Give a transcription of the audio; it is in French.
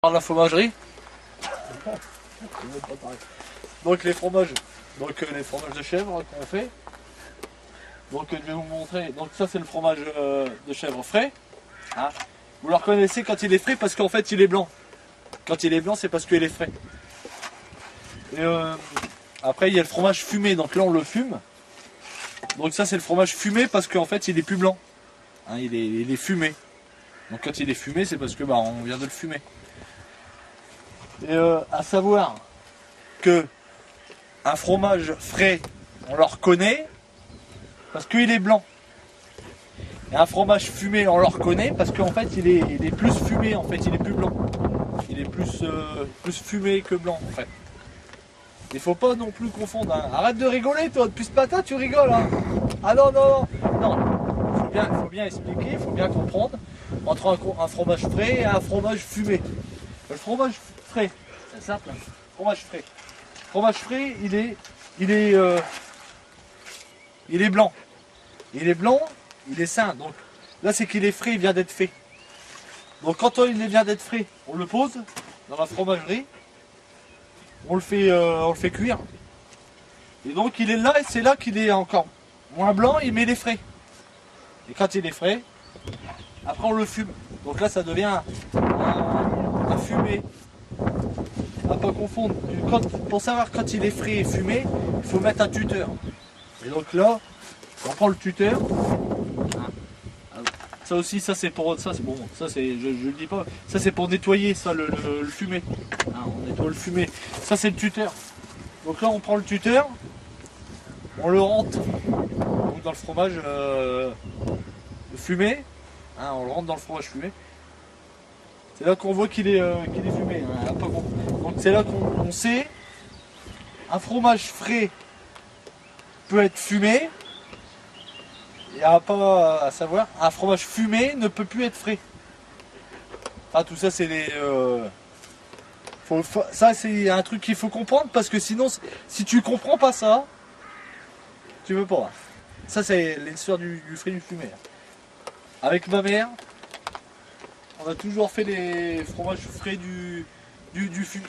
Par la fromagerie. Donc les fromages, les fromages de chèvre qu'on fait. Donc je vais vous montrer. Donc ça c'est le fromage de chèvre frais. Hein. Vous le reconnaissez quand il est frais parce qu'en fait il est blanc. Quand il est blanc c'est parce qu'il est frais. Et après il y a le fromage fumé. Donc là on le fume. Donc ça c'est le fromage fumé parce qu'en fait il est plus blanc. Hein, il est fumé. Donc quand il est fumé c'est parce que on vient de le fumer. Et à savoir que un fromage frais, on le reconnaît parce qu'il est blanc. Et un fromage fumé, on le reconnaît parce qu'en fait il est plus fumé, en fait il est plus blanc. Il est plus fumé que blanc en fait. Il faut pas non plus confondre. Hein. Arrête de rigoler toi, depuis ce matin tu rigoles. Hein. Ah non, non, non. Il faut bien expliquer, il faut bien comprendre entre un fromage frais et un fromage fumé. Le fromage frais, c'est simple. Fromage frais. Fromage frais, il est blanc. Il est blanc, il est sain. Donc là, c'est qu'il est frais, il vient d'être fait. Donc quand il vient d'être frais, on le pose dans la fromagerie, on le fait cuire. Et donc il est là, et c'est là qu'il est encore moins blanc, mais il est frais. Et quand il est frais, après on le fume. Donc là, ça devient un fumé. À pas confondre. Pour savoir quand il est frais et fumé, il faut mettre un tuteur. Et donc là, on prend le tuteur. Ça aussi, ça c'est pour ça, c'est bon. Ça c'est, je le dis pas. Ça c'est pour nettoyer ça le fumé. Hein, on nettoie le fumé. Ça c'est le tuteur. Donc là, on prend le tuteur, on le rentre donc dans le fromage fumé. Hein, on le rentre dans le fromage fumé. C'est là qu'on voit qu'il est fumé. Hein, donc c'est là qu'on sait un fromage frais peut être fumé. Il n'y a pas à savoir, un fromage fumé ne peut plus être frais. Enfin, tout ça c'est les... ça c'est un truc qu'il faut comprendre parce que sinon, si tu comprends pas ça, tu veux pas. Ça c'est l'histoire du frais du fumé. Avec ma mère, on a toujours fait les fromages frais du fumé.